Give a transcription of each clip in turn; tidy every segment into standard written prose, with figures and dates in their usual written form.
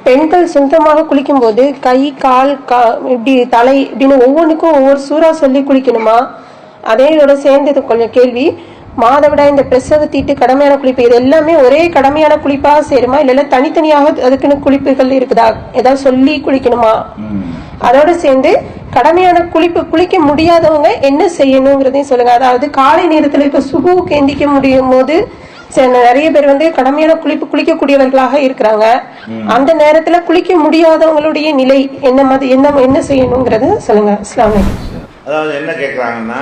பெண்கள் சொந்தமாக குளிக்கும் போது கை கால் இப்படி தலை இப்படின்னு ஒவ்வொன்றுக்கும் ஒவ்வொரு சூறா சொல்லி குளிக்கணுமா? அதோட சேர்ந்தது கொஞ்சம் கேள்வி, மாதவிடாய் இந்த பிரசவ தீட்டு கடமையான குளிப்பு இது எல்லாமே ஒரே கடமையான குளிப்பாக சேருமா, இல்ல தனித்தனியாக அதுக்குன்னு குளிப்புகள் இருக்குதா, ஏதாவது சொல்லி குளிக்கணுமா? அதோட சேர்ந்து கடமையான குளிக்க முடியாதவங்க என்ன செய்யணுங்கிறதையும் சொல்லுங்க. அதாவது காலை நேரத்துல இப்ப சுபுவுக்கு எந்திக்க முடியும் போது நிறைய பேர் கடமையான குளிக்கக்கூடியவர்களாக இருக்கிறாங்க. அந்த நேரத்துல குளிக்க முடியாதவங்களுடைய நிலை என்ன செய்யணுங்கிறத சொல்லுங்க. அஸ்ஸலாமு அலைக்கும். அதாவது என்ன கேட்குறாங்கன்னா,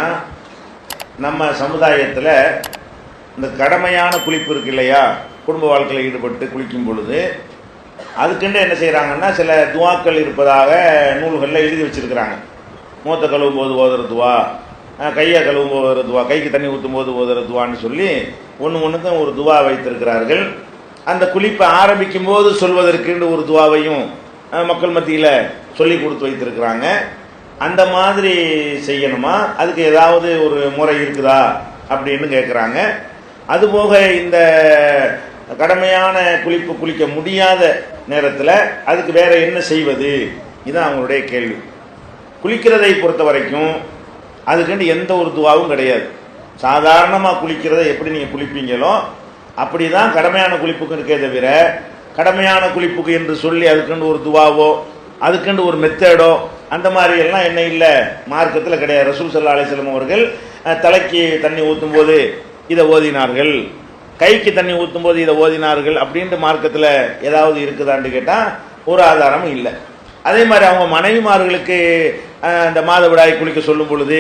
நம்ம சமுதாயத்தில் இந்த கடமையான குளிப்பு இருக்கு இல்லையா, குடும்ப வாழ்க்கையில் ஈடுபட்டு குளிக்கும் பொழுது அதுக்குன்னு என்ன செய்கிறாங்கன்னா, சில துவாக்கள் இருப்பதாக நூல்களில் எழுதி வச்சிருக்கிறாங்க. மூத்த கழுவும் போது ஓதுற துவா, கையை கழுவும் போது ஓதுற துவா, கைக்கு தண்ணி ஊற்றும் போது ஓதுற துவான்னு சொல்லி ஒன்றுக்கும் ஒரு துவா வைத்திருக்கிறார்கள். அந்த குளிப்பை ஆரம்பிக்கும் போது சொல்வதற்குன்னு ஒரு துவாவையும் மக்கள் மத்தியில் சொல்லி கொடுத்து வைத்திருக்கிறாங்க. அந்த மாதிரி செய்யணுமா, அதுக்கு ஏதாவது ஒரு முறை இருக்குதா அப்படின்னு கேட்குறாங்க. அதுபோக இந்த கடமையான குளிக்க முடியாத நேரத்தில் அதுக்கு வேற என்ன செய்வது, இதுதான் அவங்களுடைய கேள்வி. குளிக்கிறதை பொறுத்த வரைக்கும் அதுக்குன்னு எந்த ஒரு துவாவும் கிடையாது. சாதாரணமாக குளிக்கிறதை எப்படி நீங்கள் குளிப்பீங்களோ அப்படி தான் கடமையான குளிப்புக்கு இருக்கே தவிர, கடமையான குளிப்புக்கு என்று சொல்லி அதுக்குன்னு ஒரு துவாவோ அதுக்குன்னு ஒரு மெத்தடோ அந்த மாதிரி எல்லாம் என்ன இல்லை, மார்க்கத்தில் கிடையாது. ரசூல் ஸல்லல்லாஹு அலைஹி வஸல்லம் அவர்கள் தலைக்கு தண்ணி ஊற்றும் போது இதை ஓதினார்கள், கைக்கு தண்ணி ஊற்றும் போது இதை ஓதினார்கள் அப்படின்ட்டு மார்க்கத்தில் ஏதாவது இருக்குதான்னு கேட்டால் ஒரு ஆதாரமும் இல்லை. அதே மாதிரி அவங்க மனைவிமார்களுக்கு அந்த மாதவிடாய் குளிக்க சொல்லும் பொழுது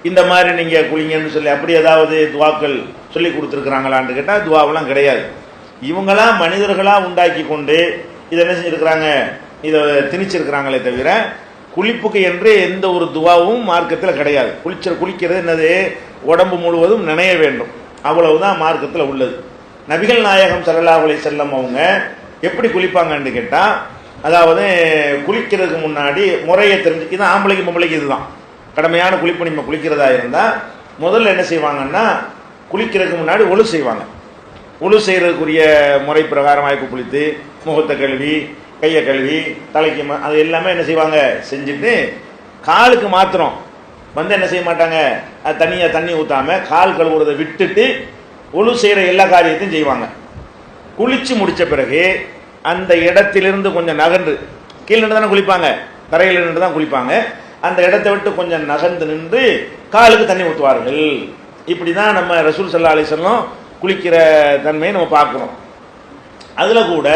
இந்த மாதிரி நீங்கள் குளிங்கன்னு சொல்லி அப்படி ஏதாவது துவாக்கள் சொல்லி கொடுத்துருக்குறாங்களான்னு கேட்டால் துவாவெல்லாம் கிடையாது. இவங்களாம் மனிதர்களாக உண்டாக்கி கொண்டு இதை என்ன செஞ்சுருக்கிறாங்க, இதை திணிச்சிருக்கிறாங்களே தவிர குளிப்புக்கு என்று எந்த ஒரு துவாவும் மார்க்கத்தில் கிடையாது. குளிக்கிறது என்னது, உடம்பு முழுவதும் நினைய வேண்டும், அவ்வளவுதான் மார்க்கத்தில் உள்ளது. நபிகள் நாயகம் ஸல்லல்லாஹு அலைஹி வஸல்லம் அவங்க எப்படி குளிப்பாங்கன்னு கேட்டால், அதாவது குளிக்கிறதுக்கு முன்னாடி முறையை தெரிஞ்சு, இது ஆம்பளைக்கு பொம்பளைக்கு இதுதான் கடமையான குளிப்பு. நம்ம குளிக்கிறதா இருந்தால் முதல்ல என்ன செய்வாங்கன்னா, குளிக்கிறதுக்கு முன்னாடி ஒழு செய்வாங்க. ஒழு செய்கிறதுக்குரிய முறை பிரகாரம் வாய்ப்பு குளித்து முகத்தை கழுவி கையை கழுவி தலைக்கு அது எல்லாமே என்ன செய்வாங்க செஞ்சுட்டு, காலுக்கு மாத்திரம் என்ன செய்ய மாட்டாங்க, அது தண்ணி ஊற்றாம கால் கழுவுறதை விட்டுட்டு ஒழு செய்கிற எல்லா காரியத்தையும் செய்வாங்க. குளிச்சு முடித்த பிறகு அந்த இடத்திலிருந்து கொஞ்சம் நகர்ந்து, கீழே நின்று தானே குளிப்பாங்க, தரையில் நின்று தான் குளிப்பாங்க, அந்த இடத்தை விட்டு கொஞ்சம் நகர்ந்து நின்று காலுக்கு தண்ணி ஊற்றுவார்கள். இப்படி தான் நம்ம ரசூல் ஸல்லல்லாஹு அலைஹி வஸல்லம் குளிக்கிற தன்மையை நம்ம பார்க்குறோம். அதில் கூட